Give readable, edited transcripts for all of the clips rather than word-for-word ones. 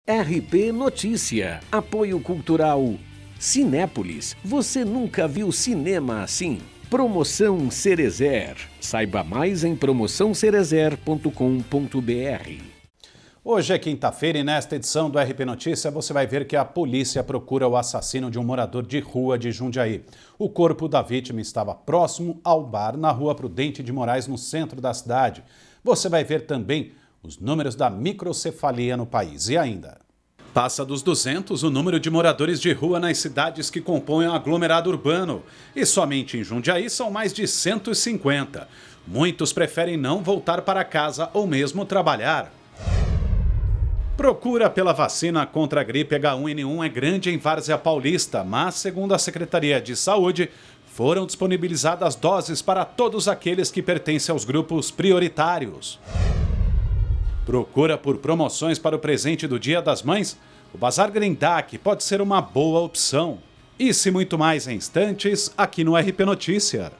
RP Notícia. Apoio Cultural Cinépolis. Você nunca viu cinema assim? Promoção Cerezer. Saiba mais em promoçãocerezer.com.br. Hoje é quinta-feira e nesta edição do RP Notícia você vai ver que a polícia procura o assassino de um morador de rua de Jundiaí. O corpo da vítima estava próximo ao bar na Rua Prudente de Moraes, no centro da cidade. Você vai ver também os números da microcefalia no país e ainda. Passa dos 200 o número de moradores de rua nas cidades que compõem o aglomerado urbano. E somente em Jundiaí são mais de 150. Muitos preferem não voltar para casa ou mesmo trabalhar. Procura pela vacina contra a gripe H1N1 é grande em Várzea Paulista, mas, segundo a Secretaria de Saúde, foram disponibilizadas doses para todos aqueles que pertencem aos grupos prioritários. Procura por promoções para o presente do Dia das Mães? O Bazar Grendac pode ser uma boa opção. Isso e muito mais em instantes aqui no RP Notícia.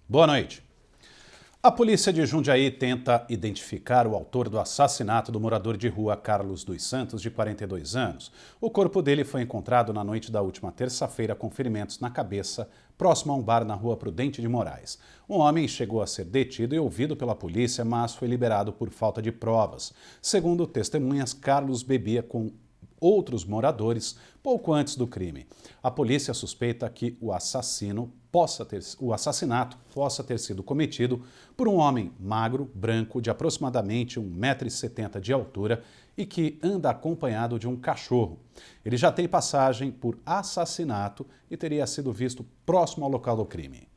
Boa noite. A polícia de Jundiaí tenta identificar o autor do assassinato do morador de rua Carlos dos Santos, de 42 anos. O corpo dele foi encontrado na noite da última terça-feira com ferimentos na cabeça, próximo a um bar na Rua Prudente de Moraes. Um homem chegou a ser detido e ouvido pela polícia, mas foi liberado por falta de provas. Segundo testemunhas, Carlos bebia com outros moradores pouco antes do crime. A polícia suspeita que o assassinato possa ter sido cometido por um homem magro, branco, de aproximadamente 1,70 m de altura e que anda acompanhado de um cachorro. Ele já tem passagem por assassinato e teria sido visto próximo ao local do crime.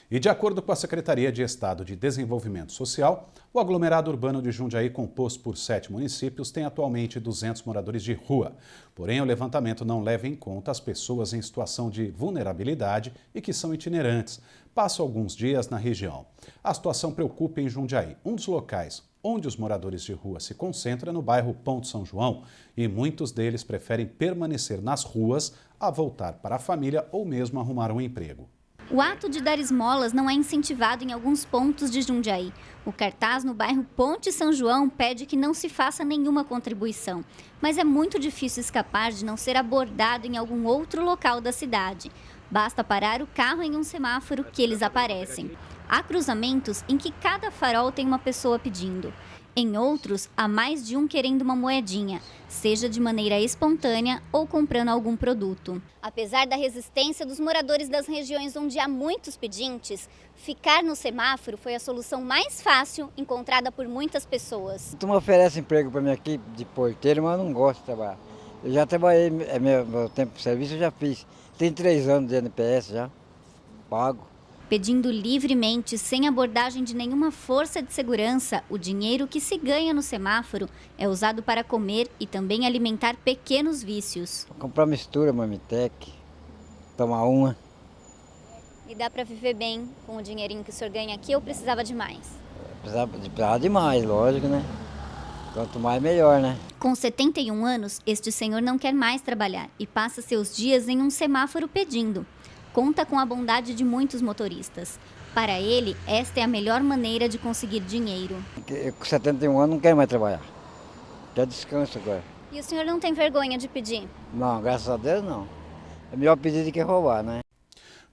E de acordo com a Secretaria de Estado de Desenvolvimento Social, o aglomerado urbano de Jundiaí, composto por 7 municípios, tem atualmente 200 moradores de rua. Porém, o levantamento não leva em conta as pessoas em situação de vulnerabilidade e que são itinerantes. Passam alguns dias na região. A situação preocupa em Jundiaí. Um dos locais onde os moradores de rua se concentram é no bairro Ponte São João e muitos deles preferem permanecer nas ruas a voltar para a família ou mesmo arrumar um emprego. O ato de dar esmolas não é incentivado em alguns pontos de Jundiaí. O cartaz no bairro Ponte São João pede que não se faça nenhuma contribuição, mas é muito difícil escapar de não ser abordado em algum outro local da cidade. Basta parar o carro em um semáforo que eles aparecem. Há cruzamentos em que cada farol tem uma pessoa pedindo. Em outros, há mais de um querendo uma moedinha, seja de maneira espontânea ou comprando algum produto. Apesar da resistência dos moradores das regiões onde há muitos pedintes, ficar no semáforo foi a solução mais fácil encontrada por muitas pessoas. Tu me oferece emprego para mim aqui de porteiro, mas eu não gosto de trabalhar. Eu já trabalhei, meu tempo de serviço eu já fiz. Tem 3 anos de NPS já, pago. Pedindo livremente, sem abordagem de nenhuma força de segurança, o dinheiro que se ganha no semáforo é usado para comer e também alimentar pequenos vícios. Comprar mistura, Mamitec, tomar uma. E dá para viver bem com o dinheirinho que o senhor ganha aqui ou precisava de mais? Precisava de mais, lógico, né? Quanto mais, melhor, né? Com 71 anos, este senhor não quer mais trabalhar e passa seus dias em um semáforo pedindo. Conta com a bondade de muitos motoristas. Para ele, esta é a melhor maneira de conseguir dinheiro. Eu, com 71 anos, não quero mais trabalhar. Quero descanso agora. E o senhor não tem vergonha de pedir? Não, graças a Deus não. É melhor pedir do que roubar, né?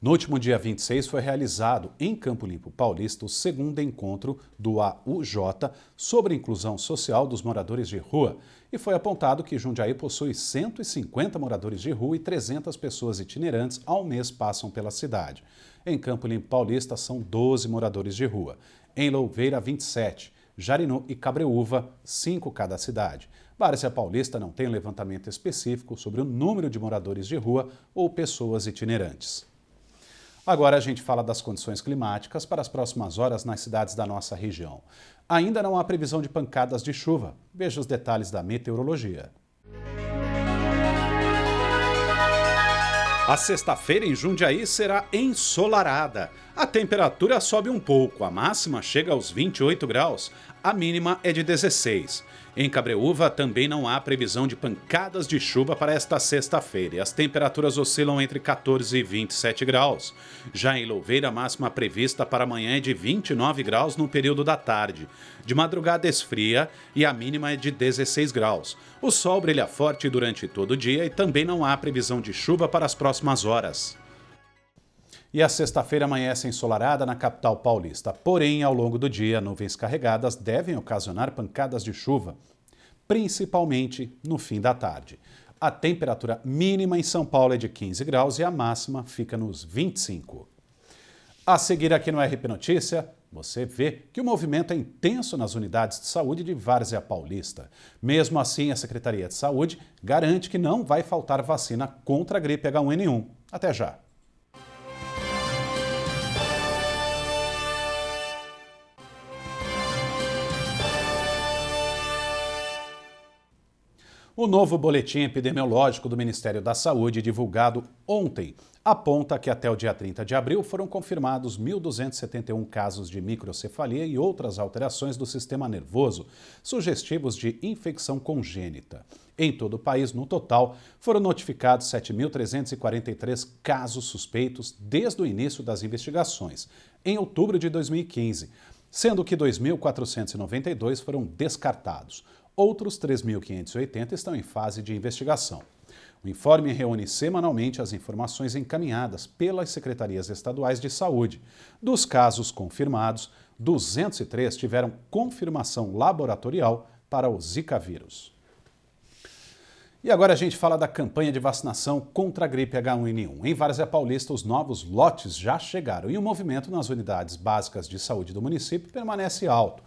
No último dia 26 foi realizado em Campo Limpo Paulista o segundo encontro do AUJ sobre a inclusão social dos moradores de rua e foi apontado que Jundiaí possui 150 moradores de rua e 300 pessoas itinerantes ao mês passam pela cidade. Em Campo Limpo Paulista são 12 moradores de rua. Em Louveira, 27. Jarinu e Cabreúva, 5 cada cidade. Várzea Paulista não tem levantamento específico sobre o número de moradores de rua ou pessoas itinerantes. Agora a gente fala das condições climáticas para as próximas horas nas cidades da nossa região. Ainda não há previsão de pancadas de chuva. Veja os detalhes da meteorologia. A sexta-feira em Jundiaí será ensolarada. A temperatura sobe um pouco, a máxima chega aos 28 graus, a mínima é de 16. Em Cabreúva também não há previsão de pancadas de chuva para esta sexta-feira e as temperaturas oscilam entre 14 e 27 graus. Já em Louveira, a máxima prevista para amanhã é de 29 graus no período da tarde. De madrugada esfria e a mínima é de 16 graus. O sol brilha forte durante todo o dia e também não há previsão de chuva para as próximas horas. E a sexta-feira amanhece ensolarada na capital paulista. Porém, ao longo do dia, nuvens carregadas devem ocasionar pancadas de chuva, principalmente no fim da tarde. A temperatura mínima em São Paulo é de 15 graus e a máxima fica nos 25. A seguir aqui no RP Notícia, você vê que o movimento é intenso nas unidades de saúde de Várzea Paulista. Mesmo assim, a Secretaria de Saúde garante que não vai faltar vacina contra a gripe H1N1. Até já! O novo boletim epidemiológico do Ministério da Saúde, divulgado ontem, aponta que até o dia 30 de abril foram confirmados 1.271 casos de microcefalia e outras alterações do sistema nervoso, sugestivos de infecção congênita. Em todo o país, no total, foram notificados 7.343 casos suspeitos desde o início das investigações, em outubro de 2015, sendo que 2.492 foram descartados. Outros 3.580 estão em fase de investigação. O informe reúne semanalmente as informações encaminhadas pelas secretarias estaduais de saúde. Dos casos confirmados, 203 tiveram confirmação laboratorial para o Zika vírus. E agora a gente fala da campanha de vacinação contra a gripe H1N1. Em Várzea Paulista, os novos lotes já chegaram e o movimento nas unidades básicas de saúde do município permanece alto.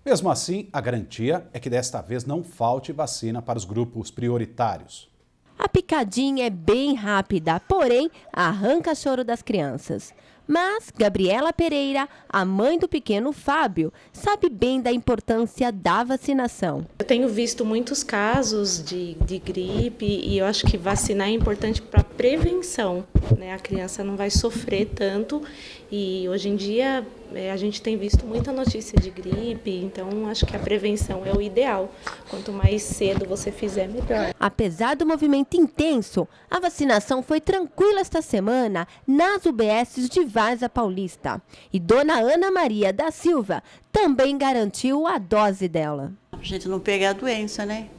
Mesmo assim, a garantia é que desta vez não falte vacina para os grupos prioritários. A picadinha é bem rápida, porém arranca choro das crianças. Mas Gabriela Pereira, a mãe do pequeno Fábio, sabe bem da importância da vacinação. Eu tenho visto muitos casos de gripe e eu acho que vacinar é importante para prevenção, né? A criança não vai sofrer tanto e hoje em dia a gente tem visto muita notícia de gripe, então acho que a prevenção é o ideal. Quanto mais cedo você fizer, melhor. Apesar do movimento intenso, a vacinação foi tranquila esta semana nas UBSs de Várzea Paulista. E Dona Ana Maria da Silva também garantiu a dose dela. A gente não pegar a doença, né?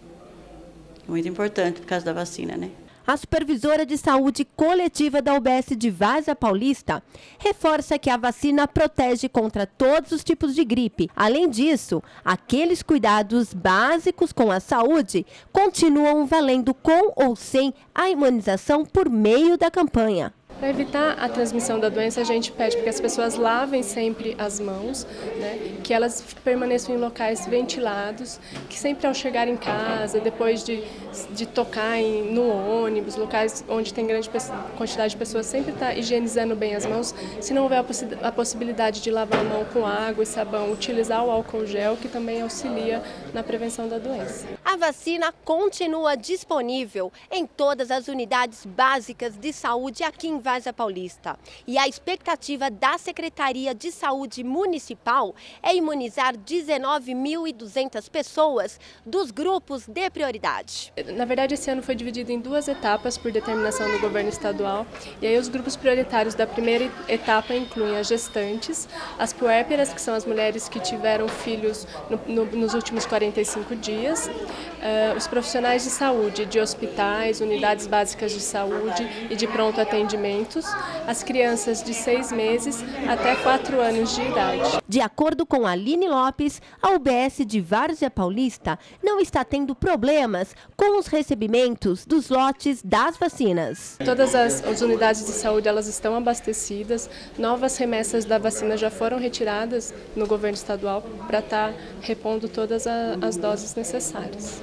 Muito importante por causa da vacina, né? A supervisora de saúde coletiva da UBS de Várzea Paulista reforça que a vacina protege contra todos os tipos de gripe. Além disso, aqueles cuidados básicos com a saúde continuam valendo com ou sem a imunização por meio da campanha. Para evitar a transmissão da doença, a gente pede que as pessoas lavem sempre as mãos, né? Que elas permaneçam em locais ventilados, que sempre ao chegar em casa, depois de tocar no ônibus, locais onde tem grande quantidade de pessoas, sempre está higienizando bem as mãos. Se não houver a possibilidade de lavar a mão com água e sabão, utilizar o álcool gel, que também auxilia na prevenção da doença. A vacina continua disponível em todas as unidades básicas de saúde aqui em Várzea Paulista. E a expectativa da Secretaria de Saúde Municipal é imunizar 19.200 pessoas dos grupos de prioridade. Na verdade, esse ano foi dividido em 2 etapas por determinação do governo estadual. E aí os grupos prioritários da primeira etapa incluem as gestantes, as puérperas, que são as mulheres que tiveram filhos nos últimos 45 dias, os profissionais de saúde de hospitais, unidades básicas de saúde e de pronto atendimentos, as crianças de 6 meses até 4 anos de idade. De acordo com Aline Lopes, a UBS de Várzea Paulista não está tendo problemas com os recebimentos dos lotes das vacinas. Todas as unidades de saúde elas estão abastecidas, novas remessas da vacina já foram retiradas no governo estadual para estar repondo todas as doses necessárias.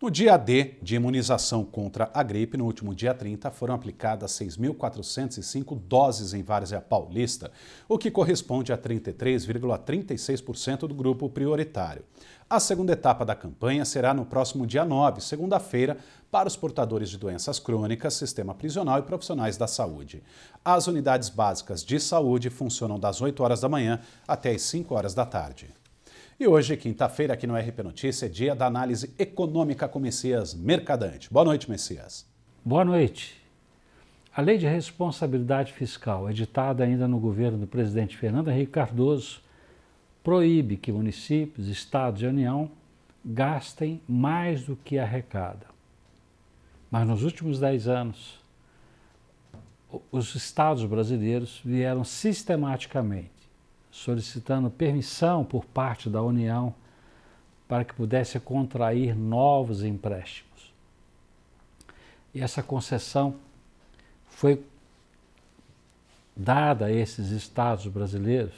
No dia D de imunização contra a gripe, no último dia 30, foram aplicadas 6.405 doses em Várzea Paulista, o que corresponde a 33,36% do grupo prioritário. A segunda etapa da campanha será no próximo dia 9, segunda-feira, para os portadores de doenças crônicas, sistema prisional e profissionais da saúde. As unidades básicas de saúde funcionam das 8 horas da manhã até as 5 horas da tarde. E hoje, quinta-feira, aqui no RP Notícia, é dia da análise econômica com Messias Mercadante. Boa noite, Messias. Boa noite. A Lei de Responsabilidade Fiscal, editada ainda no governo do presidente Fernando Henrique Cardoso, proíbe que municípios, estados e União gastem mais do que arrecadam. Mas nos últimos 10 anos, os estados brasileiros vieram sistematicamente solicitando permissão por parte da União para que pudesse contrair novos empréstimos. E essa concessão foi dada a esses estados brasileiros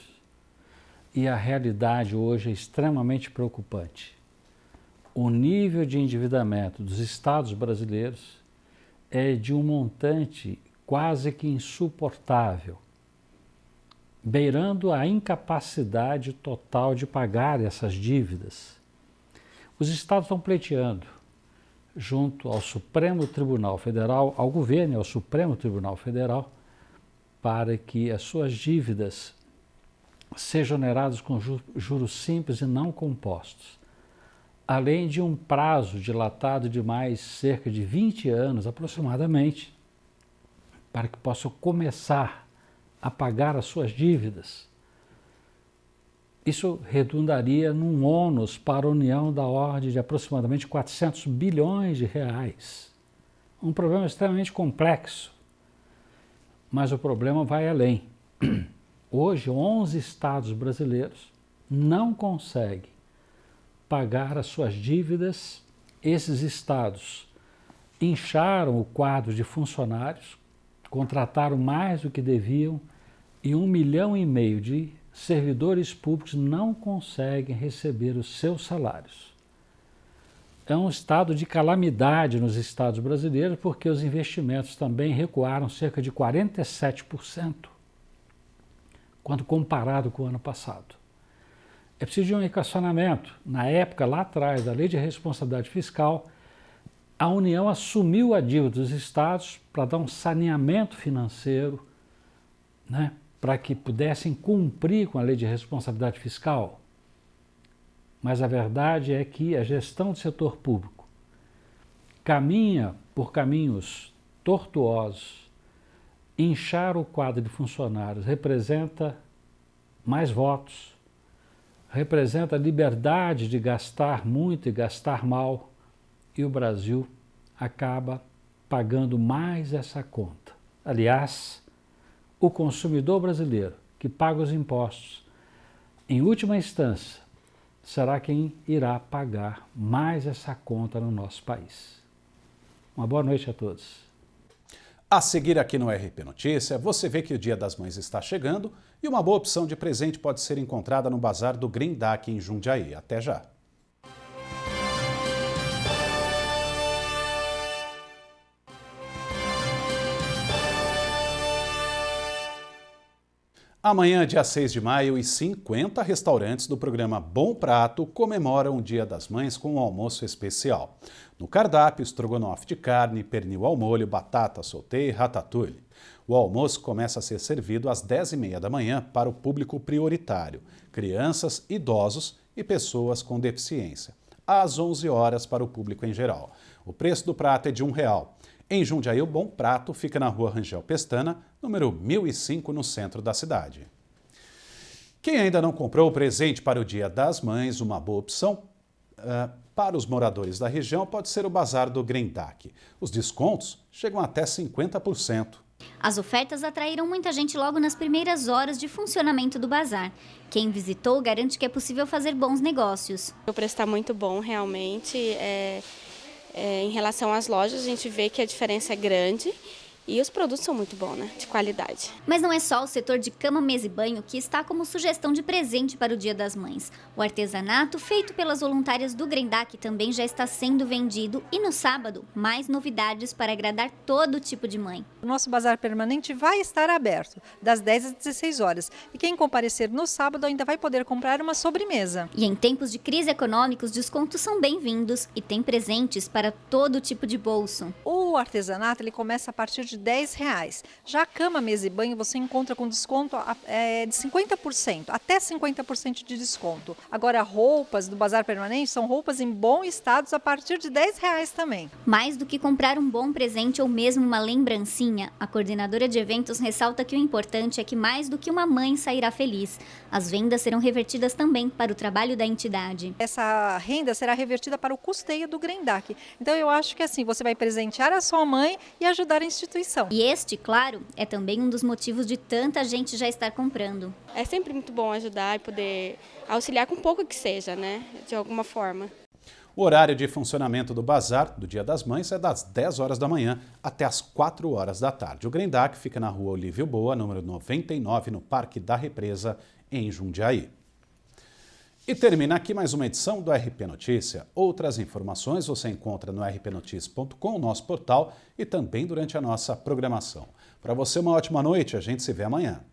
e a realidade hoje é extremamente preocupante. O nível de endividamento dos estados brasileiros é de um montante quase que insuportável, beirando a incapacidade total de pagar essas dívidas. Os estados estão pleiteando, junto ao Supremo Tribunal Federal, ao governo e ao Supremo Tribunal Federal, para que as suas dívidas sejam oneradas com juros simples e não compostos, além de um prazo dilatado de mais cerca de 20 anos aproximadamente, para que possam começar a pagar as suas dívidas. Isso redundaria num ônus para a União da ordem de aproximadamente 400 bilhões de reais. Um problema extremamente complexo, mas o problema vai além. Hoje, 11 estados brasileiros não conseguem pagar as suas dívidas. Esses estados incharam o quadro de funcionários, contrataram mais do que deviam, e 1,5 milhão de servidores públicos não conseguem receber os seus salários. É um estado de calamidade nos estados brasileiros, porque os investimentos também recuaram cerca de 47%, quando comparado com o ano passado. É preciso de um equacionamento. Na época, lá atrás, da Lei de Responsabilidade Fiscal, a União assumiu a dívida dos estados para dar um saneamento financeiro, né, para que pudessem cumprir com a Lei de Responsabilidade Fiscal. Mas a verdade é que a gestão do setor público caminha por caminhos tortuosos. Inchar o quadro de funcionários representa mais votos, representa a liberdade de gastar muito e gastar mal, e o Brasil acaba pagando mais essa conta. Aliás, o consumidor brasileiro que paga os impostos, em última instância, será quem irá pagar mais essa conta no nosso país. Uma boa noite a todos. A seguir aqui no RP Notícia, você vê que o Dia das Mães está chegando e uma boa opção de presente pode ser encontrada no Bazar do Grindac em Jundiaí. Até já! Amanhã, dia 6 de maio, e 50 restaurantes do programa Bom Prato comemoram o Dia das Mães com um almoço especial. No cardápio, estrogonofe de carne, pernil ao molho, batata sauté e ratatouille. O almoço começa a ser servido às 10h30 da manhã para o público prioritário, crianças, idosos e pessoas com deficiência, às 11 horas para o público em geral. O preço do prato é de R$1. Em Jundiaí, o Bom Prato fica na Rua Rangel Pestana, número 1005, no centro da cidade. Quem ainda não comprou o presente para o Dia das Mães, uma boa opção para os moradores da região pode ser o Bazar do Grindac. Os descontos chegam até 50%. As ofertas atraíram muita gente logo nas primeiras horas de funcionamento do bazar. Quem visitou garante que é possível fazer bons negócios. O preço está muito bom, realmente. Em relação às lojas, a gente vê que a diferença é grande E os produtos são muito bons, né? De qualidade. Mas não é só o setor de cama, mesa e banho que está como sugestão de presente para o Dia das Mães. O artesanato feito pelas voluntárias do Grendac também já está sendo vendido e no sábado, mais novidades para agradar todo tipo de mãe. O nosso bazar permanente vai estar aberto, das 10 às 16 horas. E quem comparecer no sábado ainda vai poder comprar uma sobremesa. E em tempos de crise econômica, os descontos são bem-vindos e tem presentes para todo tipo de bolso. O artesanato ele começa a partir de R$10. Já a cama, mesa e banho você encontra com desconto de 50%, até 50% de desconto. Agora, roupas do bazar permanente são roupas em bom estado a partir de R$10 também. Mais do que comprar um bom presente ou mesmo uma lembrancinha, a coordenadora de eventos ressalta que o importante é que mais do que uma mãe sairá feliz. As vendas serão revertidas também para o trabalho da entidade. Essa renda será revertida para o custeio do Grendac. Então eu acho que assim, você vai presentear a sua mãe e ajudar a instituição. E este, claro, é também um dos motivos de tanta gente já estar comprando. É sempre muito bom ajudar e poder auxiliar com pouco que seja, né? De alguma forma. O horário de funcionamento do bazar do Dia das Mães é das 10 horas da manhã até as 4 horas da tarde. O Grendac fica na rua Olívio Boa, número 99, no Parque da Represa, em Jundiaí. E termina aqui mais uma edição do RP Notícia. Outras informações você encontra no rpnoticia.com, nosso portal, e também durante a nossa programação. Para você, uma ótima noite. A gente se vê amanhã.